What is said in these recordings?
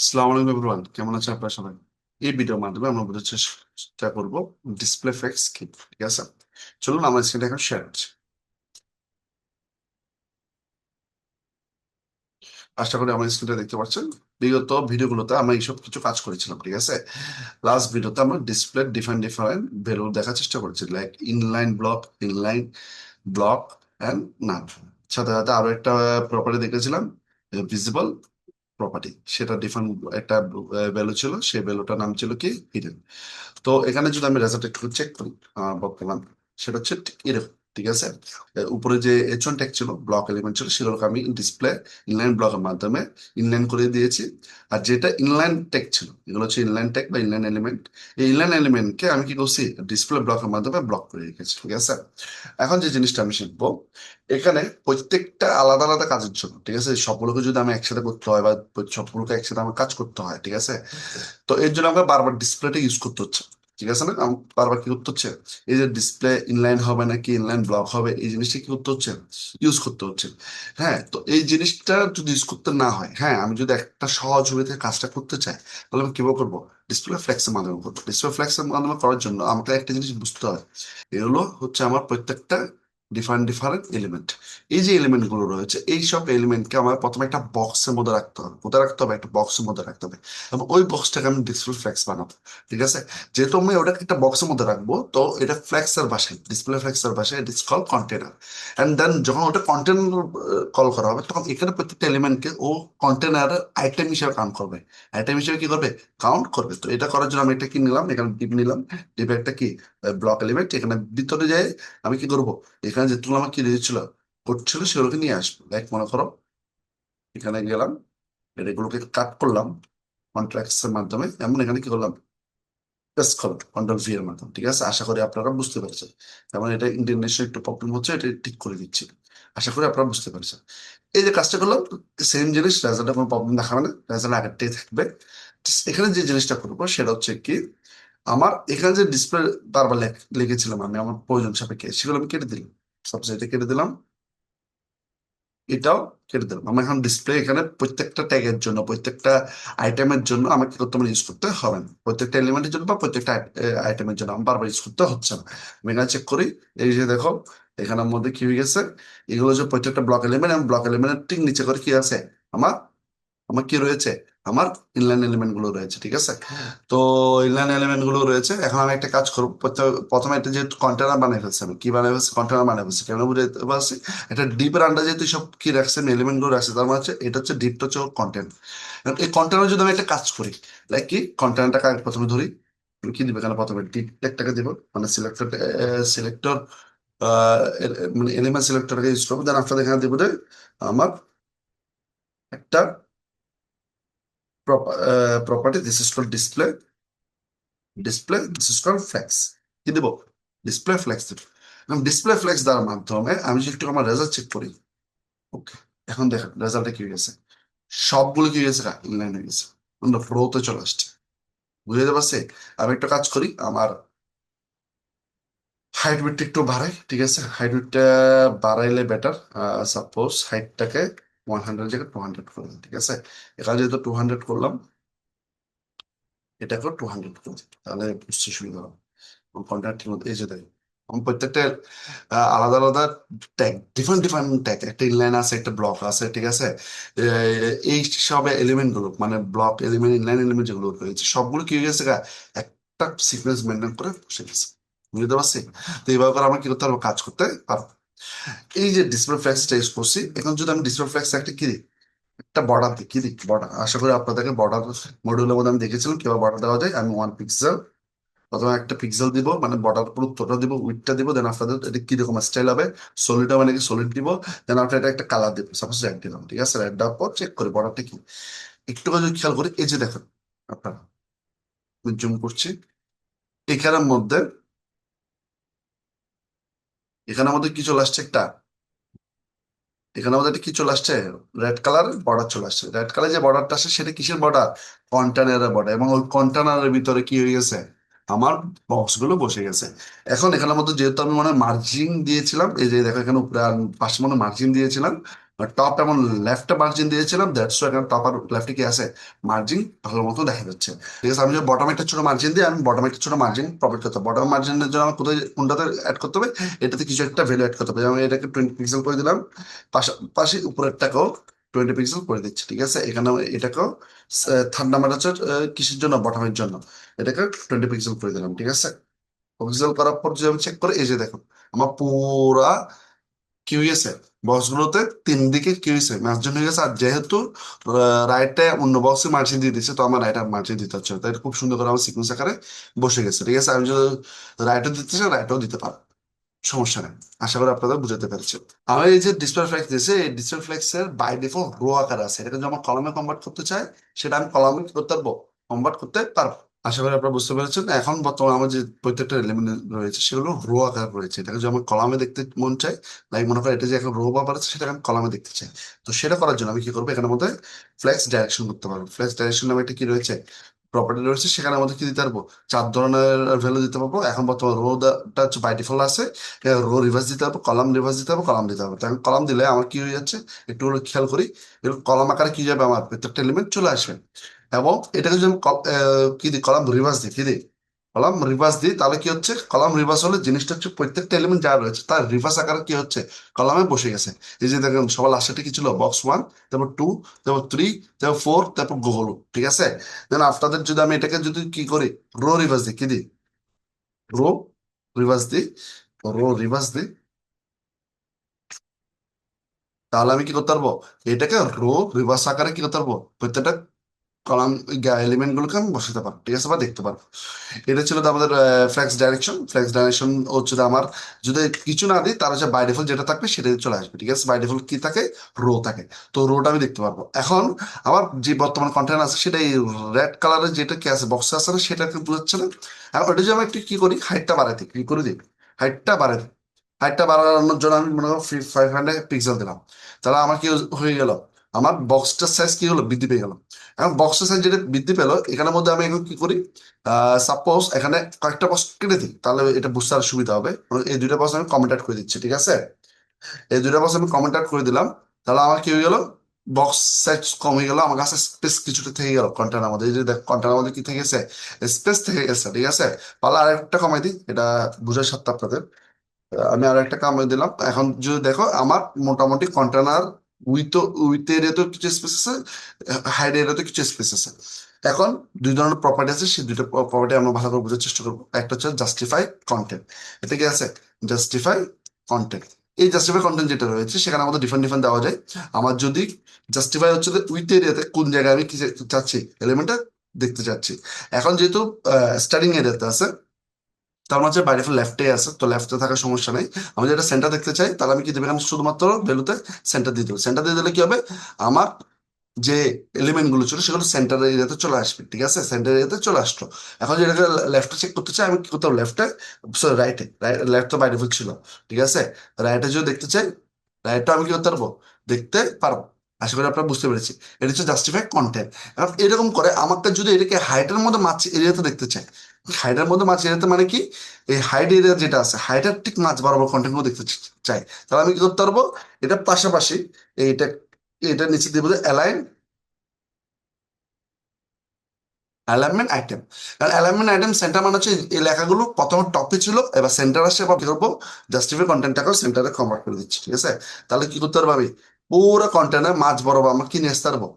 আসসালামু আলাইকুম এভরিওয়ান, কেমন আছেন আপনারা সবাই? এই ভিডিওর মাধ্যমে আমরা বোঝার চেষ্টা করব ডিসপ্লে ফ্লেক্স কি। ঠিক আছে, চলুন আমার স্ক্রিনটা এখন শেয়ার করছি। আশা করি আমার স্ক্রিনটা দেখতে পাচ্ছেন। বিগত ভিডিওগুলোতে আমরা এইসব কিছু কাজ করেছিলাম। ঠিক আছে, লাস্ট ভিডিওতে আমরা ডিসপ্লে ডিফারেন্ট ডিফারেন্ট ভ্যালু দেখার চেষ্টা করেছি, লাইক ইনলাইন ব্লক অ্যান্ড নাল। সাথে সাথে আরো একটা প্রপার্টি দেখেছিলাম, ভিজিবল প্রপার্টি। সেটা ডিফারেন্ট একটা ভ্যালু ছিল, সেই ভ্যালুটার নাম ছিল কি হিডেন। তো এখানে যদি আমি রেজাল্ট একটু চেক করি, বর্তমান সেটা হচ্ছে ঠিক এরকম। ঠিক আছে, উপরে যে এইচ1 ট্যাগ ছিল, ব্লক এলিমেন্ট ছিল, সেগুলোকে আমি ডিসপ্লে ইনলাইন ব্লকের মাধ্যমে ইনলাইন করে দিয়েছি। আর যেটা ইনলাইন ট্যাগ ছিল, এগুলো হচ্ছে ইনলাইন ট্যাগ বা ইনলাইন এলিমেন্ট। এই ইনলাইন এলিমেন্টকে আমি কি করছি, ডিসপ্লে ব্লকের মাধ্যমে ব্লক করে রেখেছি। ঠিক আছে, এখন যে জিনিসটা আমি শিখবো, এখানে প্রত্যেকটা আলাদা আলাদা কাজের জন্য, ঠিক আছে, সবগুলোকে যদি আমি একসাথে করতে হয় বা সবগুলোকে একসাথে আমার কাজ করতে হয়, ঠিক আছে, তো এর জন্য আমাকে বারবার ডিসপ্লেটা ইউজ করতে হচ্ছে। ঠিক আছে না, বারবার কি করতে হচ্ছে, এই যে ডিসপ্লে ইনলাইন হবে নাকি ইনলাইন ব্লক হবে, এই জিনিসটা কি করতে হচ্ছে, ইউজ করতে হচ্ছে। হ্যাঁ, তো এই জিনিসটা যদি ইউজ করতে না হয়, হ্যাঁ, আমি যদি একটা সহজ ওয়েতে কাজটা করতে চাই, তাহলে আমি কিভাবে করবো, ডিসপ্লে ফ্লেক্সের মাধ্যমে করবো। ডিসপ্লে ফ্লেক্সের মাধ্যমে করার জন্য আমাকে একটা জিনিস বুঝতে হয়, এগুলো হচ্ছে আমার প্রত্যেকটা ডিফারেন্ট ডিফারেন্ট এলিমেন্ট। এই যে এলিমেন্ট গুলো রয়েছে, এই সব এলিমেন্টকে আমার প্রথমে একটা বক্সের মধ্যে রাখতে হবে। কোথায় রাখতে হবে, একটা বক্সের মধ্যে রাখতে হবে, এবং ওই বক্সটাকে আমি ডিসপ্লে ফ্লেক্স বানাবো। ঠিক আছে, যেহেতু আমি ওটাকে একটা বক্সের মধ্যে রাখবো, তো এটা ফ্লেক্সের ভাষায়, ডিসপ্লে ফ্লেক্সের ভাষায় ইট ইস কল কন্টেনার। এন্ড দেন যখন ওটা কন্টেনার কল করা হবে, তখন এখানে প্রত্যেকটা এলিমেন্টকে ও কন্টেনারের আইটেম হিসেবে কাউন্ট করবে। আইটেম হিসেবে কি করবে, কাউন্ট করবে। তো এটা করার জন্য আমি এটা কি নিলাম, এখানে ডিপ নিলাম। ডিপ একটা কি, ব্লক এলিমেন্ট। এখানে ভিতরে যাই আমি কি করবো, এখানে যেগুলো আমার কি দিয়েছিল, কোড ছিল, সেগুলোকে নিয়ে আসবো। লাইক মনে করো, এখানে গেলাম, এগুলোকে কাট করলাম কন্ট্রাক্টস এর মাধ্যমে, এমন এখানে কি করলাম, পেস্ট করলাম কন্ট্রোল ভি এর মাধ্যমে। ঠিক আছে, আশা করি আপনারা বুঝতে পেরেছেন। যেমন এটা ইন্টারনেশনাল একটু প্রবলেম হচ্ছে, এটা ঠিক করে দিচ্ছি। আশা করি আপনারা বুঝতে পেরেছেন। এই যে কাজটা করলাম, সেম জিনিস রেজাল্টে কোনো প্রবলেম দেখাবে না, রেজাল্ট আগেরটাই থাকবে। Just এখানে যে জিনিসটা করবো সেটা হচ্ছে কি, আমার এখানে যে ডিসপ্লে বারবার লিখেছিলাম আমি আমার প্রয়োজন সাপেক্ষে, সেগুলো আমি কেটে দিলাম। সবচেয়ে এটা কেটে দিলাম, এটাও কেটে দিলাম। আমার এখন ডিসপ্লে এখানে প্রত্যেকটা ট্যাগের জন্য, প্রত্যেকটা আইটেমের জন্য আমাকে কি করতে, ইউজ করতে হবে না। প্রত্যেকটা এলিমেন্টের জন্য বা প্রত্যেকটা আইটেমের জন্য আমার বারবার ইউজ করতে হচ্ছে না। আমি এখানে চেক করি, এই যে দেখো, এখানের মধ্যে কি হয়ে গেছে, এগুলো যে প্রত্যেকটা ব্লক এলিমেন্ট, এবং ব্লক এলিমেন্টের ঠিক নিচে করে কি আছে, আমার আমার কি রয়েছে, আমার ইনলাইন এলিমেন্ট গুলো রয়েছে। ঠিক আছে, তো ইনলাইন এলিমেন্ট গুলো রয়েছে। এখন আমি একটা কাজ করবো, প্রথমে একটা যেহেতু কন্টেনার বানিয়ে ফেলছি, আমি কি বানিয়ে ফেলছি, কন্টেনার বানিয়ে ফেলছি, কেন বুঝতে পারছি, এটা ডিপের আন্ডার যেহেতু সব কি রাখছে, এলিমেন্ট গুলো রাখছে, তার মানে হচ্ছে এটা হচ্ছে ডিপটা হচ্ছে কন্টেন্ট। এই কন্টেনার যদি আমি একটা কাজ করি, লাইক কি, কন্টেনারটাকে আগে প্রথমে ধরি, আমি কি দিবে এখানে, প্রথমে ডিপ ট্যাগটাকে দিব, মানে সিলেক্টর মানে এলিমেন্ট সিলেক্টরকে ইউজ করবো। দেন আফটার এখানে দিব যে আমার একটা property, this is called display, this is called flex। কি দেবো, ডিসপ্লে ফ্লেক্স দেবো। এবং ডিসপ্লে ফ্লেক্স দেওয়ার মাধ্যমে আমি যদি একটু আমার রেজাল্ট চেক করি, ওকে, এখন দেখেন রেজাল্টে কি হয়ে গেছে, সবগুলো কি হয়ে গেছে, ইনলাইন হয়ে গেছে, আমরা ফ্লোতে চলে আসছে। বুঝতে পারছি। আমি একটা কাজ করি, আমার হাইট উইডটা একটু বাড়াই। ঠিক আছে, হাইট উইডটা বাড়াইলে বেটার। সাপোজ হাইটটাকে 100 জায়গায় 200 করলাম। ঠিক আছে, এখানে যেহেতু 200 করলাম, এটাকেও 200 করে দিই, তাহলে বুঝতে সুবিধা হবে। কন্ট্রাক্টের মধ্যে এই যে দেয়, প্রত্যেকটা আলাদা আলাদা ট্যাগ, ডিফারেন্ট ডিফারেন্ট ট্যাগ, একটা ইনলাইন আছে, একটা ব্লক আছে। ঠিক আছে, এই সব এলিমেন্ট গুলো, মানে ব্লক এলিমেন্ট, ইনলাইন এলিমেন্ট যেগুলো রয়েছে, সবগুলো কি হয়ে গেছে একটা সিকোয়েন্স মেনটেন করে বসে গেছে। বুঝতে পারছি। তো এইভাবে করে আমরা কি করতে পারবো, কাজ করতে পারবো। এই যে ডিসপ্লে ফ্লেক্সটা ইউজ করছি, এখন যদি আমি ডিসপ্লে ফ্লেক্স একটা কি দিই, একটা বর্ডার দিই, কি দিই, বর্ডার। আশা করি আপনাদেরকে বর্ডার মডিউলের মধ্যে আমি দেখেছিলাম কিভাবে বর্ডার দেওয়া যায়। আমি 1 পিক্সেল, প্রথমে একটা পিক্সেল দিব, মানে বর্ডার পুরোটা দিব, উইডটা দিব, দেন আপনাদের এটা কিরকম স্টাইল হবে, সলিড হবে নাকি সলিড দিব, দেন আপনার এটা একটা কালার দিব, সাপোজ রেড দিলাম। ঠিক আছে, রেড দেওয়ার পর চেক করি বর্ডারটা কি। একটু যদি খেয়াল করি, এই যে দেখেন আপনারা, জুম করছি, এখানের মধ্যে, এখানের মধ্যে কি চলে আসছে, একটা, এখানে আমাদের কি চলে আসছে, রেড কালার বর্ডার চলে আসছে। রেড কালার যে বর্ডারটা আসছে, সেটা কিসের বর্ডার, কন্টেনারের বর্ডার। এবং ওই কন্টেনারের ভিতরে কি হয়ে গেছে, আমার বক্স গুলো বসে গেছে। এখন এখানের মধ্যে যেহেতু আমি মনে হয় মার্জিন দিয়েছিলাম, এই যে দেখো এখানে উপরে পাশে মনে মার্জিন দিয়েছিলাম, টপ এবং লেফটে মার্জিন দিয়েছিলাম, দ্যাটস এখানে টপ আর লেফটে কি আছে, মার্জিন ভালো মতো দেখা যাচ্ছে। ঠিক আছে, আমি যদি বটম একটা ছোট মার্জিন দিই, আমি বটম একটা ছোট মার্জিন প্রভাইড করতে হবে। বটম মার্জিনের জন্য আমার কোথায় কোনটাতে অ্যাড করতে হবে, এটাতে কিছু একটা ভ্যালু অ্যাড করতে হবে। আমি এটাকে 20 পিক্সেল করে দিলাম, পাশাপাশি উপরেরটাকেও 20 পিক্সেল করে দিচ্ছি। ঠিক আছে, এখানে এটাকেও থার্ড নাম্বার হচ্ছে কিসের জন্য, বটমের জন্য, এটাকে 20 পিক্সেল করে দিলাম। ঠিক আছে, পিক্সেল করার পর যদি আমি চেক করি, এই যে দেখো আমার পুরা কি হয়েছে, বক্সগুলোতে তিন দিকে কি হয়েছে, মার্জিন হয়ে গেছে। আর যেহেতু রাইটে অন্য বক্সে মার্জিন দিয়ে দিচ্ছে, তো আমার রাইট আর মার্জিন দিতে হচ্ছে না। তাই এটা খুব সুন্দর করে আমার সিকুয়েন্স আকারে বসে গেছে। ঠিক আছে, আমি যদি রাইটও দিতে চাই, রাইটও দিতে পারবো, সমস্যা নেই। আশা করি আপনাদের বুঝতে পেরেছি। আমি এই যে ডিসপ্লে ফ্লেক্স দিয়েছে, এই ডিসপ্লে ফ্লেক্স এর বাই ডিফল্ট রো আকার আছে, এটাকে যদি আমার কলামে কনভার্ট করতে চাই, সেটা আমি কলামে কি করতে পারবো, কনভার্ট করতে পারবো। আশা করি আপনারা বুঝতে পেরেছেন। এখন বর্তমানে আমার যে প্রত্যেকটা এলিমেন্ট রয়েছে, সেগুলো রো আকার রয়েছে। এটাকে যদি আমার কলামে দেখতে মন চাই, লাইক মনে করেন এটা যে এখন রো বাবার আছে, সেটাকে আমি কলামে দেখতে চাই। তো সেটা করার জন্য আমি কি করবো, এখানের মধ্যে ফ্লেক্স ডাইরেকশন করতে পারবো। ফ্লেক্স ডাইরেকশন নামে একটা কি রয়েছে, প্রপার্টি রয়েছে, সেখানে আমাদের কি দিতে পারবো, চার ধরনের ভ্যালু দিতে পারবো। এখন বর্তমানে রোটা হচ্ছে বাই ডিফল্ট আছে, রো রিভার্স দিতে হবে, কলাম রিভার্স দিতে হবে, কলাম দিতে হবে। তখন কলাম দিলে আমার কি হয়ে যাচ্ছে, একটু হলো খেয়াল করি, এরকম কলাম আকারে কি যাবে, আমার প্রত্যেকটা এলিমেন্ট চলে আসবে। এবং এটাকে যদি আমি কি দিই, কলাম রিভার্স দিই, কি দিই, কলাম রিভার্স দিই, তাহলে কি হচ্ছে, কলাম রিভার্স হলে জিনিসটা হচ্ছে প্রত্যেকটা এলিমেন্ট যা রয়েছে তার রিভার্স আকারে কি হচ্ছে, কলামে বসে গেছে। এই যে দেখেন সবার লাস্টে কি ছিল, বক্স ওয়ান, তারপর টু, তারপর থ্রি, তারপর ফোর, তারপর গোহলো। ঠিক আছে, দেন আপনাদের যদি আমি এটাকে যদি কি করি, রো রিভার্স দিই, কি দিই, রো রিভার্স দিই, রো রিভার্স দিই, তাহলে আমি কি করতে পারবো, এটাকে রো রিভার্স আকারে কি করতে পারবো, প্রত্যেকটা কলাম এলিমেন্ট গুলোকে আমি বসাতে পারবো। ঠিক আছে, বা দেখতে পারবো। এটা ছিল তো আমাদের ফ্লেক্স ডাইরেকশন। ফ্লেক্স ডাইরেকশন হচ্ছে যে আমার যদি কিছু না দিই, তার হচ্ছে বাই ডিফল্ট যেটা থাকবে সেটাই চলে আসবে। ঠিক আছে, বাই ডিফল্ট কি থাকে, রো থাকে। তো রোটা আমি দেখতে পারবো। এখন আমার যে বর্তমান কন্টেন্ট আছে, সেটা এই রেড কালারের যেটা কি আছে, বক্সে আছে না, সেটাকে বোঝাচ্ছে না। এখন ওটা যদি আমি একটু কি করি, হাইটটা বাড়াই দিই, কি করে দিই, হাইটটা বাড়াই দিই। হাইটটা বাড়ানোর জন্য আমি মনে করো 500 পিক্সেল দিলাম। তাহলে আমার কি হয়ে গেল, আমার বক্সটার সাইজ কি হলো, বৃদ্ধি পেয়ে গেল। এখন বক্সের সাইজ যেটা বৃদ্ধি পেলো, এখানের মধ্যে আমি এখন কি করি, সাপোজ এখানে কয়েকটা বক্স কেটে দিই, তাহলে এটা বুঝতে আর সুবিধা হবে। এই দুইটা বক্স আমি কমেন্ট আউট করে দিচ্ছি। ঠিক আছে, এই দুইটা বক্স আমি কমেন্ট আউট করে দিলাম। তাহলে আমার কি হয়ে গেল, বক্স সাইজ কম হয়ে গেল, আমার কাছে স্পেস কিছুটা থেকে গেল কন্টেনার মধ্যে। এই যে দেখ কন্টেনার মধ্যে কি থেকে গেছে, স্পেস থেকে গেছে। ঠিক আছে, তাহলে আরেকটা কমাই দিই, এটা বুঝার সাথে আপনাদের আমি আর একটা কামড়ে দিলাম। এখন যদি দেখো আমার মোটামুটি কন্টেনার উইথ উইথ এরিয়াতে কিছু স্পেস আছে, হাইড এরিয়াতে কিছু স্পেস আছে। এখন দুই ধরনের প্রপার্টি আছে, সেই দুইটা প্রপার্টি আমরা ভালো করে বোঝার চেষ্টা করবো। একটা হচ্ছে জাস্টিফাই কন্টেন্ট, এটা কি আছে, জাস্টিফাই কন্টেন্ট। এই জাস্টিফাই কন্টেন্ট যেটা রয়েছে, সেখানে আমাদের ডিফারেন্ট ডিফারেন্ট দেওয়া যায়। আমার যদি জাস্টিফাই হচ্ছে উইথ এরিয়াতে কোন জায়গায় আমি কি চাচ্ছি, এলিমেন্টটা দেখতে চাচ্ছি। এখন যেহেতু স্টার্টিং এরিয়াতে আছে, তার মাঝে বাইরে লেফটে আছে, তো লেফটে থাকার সমস্যা নেই। আমি যেটা সেন্টার দেখতে চাই, তাহলে আমি কি দেবো, এখানে শুধুমাত্র ভ্যালুতে সেন্টার দিয়ে দেবো। সেন্টার দিয়ে দিলে কি হবে, আমার যে এলিমেন্ট গুলো ছিল সেগুলো সেন্টার এরিয়াতে চলে আসবে। ঠিক আছে, সেন্টার এরিয়াতে চলে আসলো। এখন যেটাকে লেফটে চেক করতে চাই, আমি কি করতে হবে, লেফটে, সরি রাইটে, লেফট তো বাই ডিফল্ট ছিল। ঠিক আছে, রাইটে যদি দেখতে চাই, রাইটটা আমি কি করতে পারবো, দেখতে পারবো। আশা করি আপনারা বুঝতে পেরেছি। এটা হচ্ছে জাস্টিফাই কন্টেন্ট। এখন এরকম করে আমাকে যদি এটাকে হাইটের মধ্যে মাছ এরিয়াতে দেখতে চাই, হাইটের মধ্যে মাছ এরিয়াতে মানে কি, এই হাইড এরিয়া যেটা আছে, হাইটের ঠিক মাছ বরাবর কন্টেন্ট গুলো দেখতে চাই, তাহলে আমি কি করতে পারবো, এটা পাশাপাশি এইটা, এটা নিচে দিয়ে বলে অ্যালাইন, অ্যালাইনমেন্ট আইটেম। কারণ অ্যালাইনমেন্ট আইটেম সেন্টার মানে হচ্ছে এই লেখাগুলো প্রথমে টপে ছিল, এবার সেন্টার আসছে, এবার কি করবো, জাস্টিফাই কন্টেন্টটাকেও সেন্টারে কনভার্ট করে দিচ্ছি। ঠিক আছে, তাহলে কি করতে পারবো, আমি পুরো কন্টেন্টের মাঝ বরাবর আমার কি নিয়ে আসতে পারবো,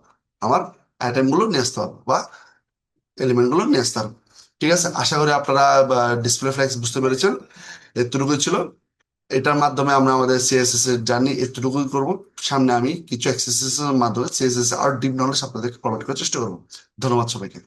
আমার আইটেম গুলো নিয়ে আসতে পারবো, বা এলিমেন্ট গুলো নিয়ে আসতে পারবো। ঠিক আছে, আশা করি আপনারা ডিসপ্লে ফ্লেক্স বুঝতে পেরেছেন। এতটুকুই ছিল। এটার মাধ্যমে আমরা আমাদের সিএসএস এর জার্নি এতটুকুই করবো। সামনে আমি কিছু এক্সারসাইজের মাধ্যমে সিএসএস আর ডিপ নলেজ আপনাদেরকে প্রোভাইড করার চেষ্টা করবো। ধন্যবাদ সবাইকে।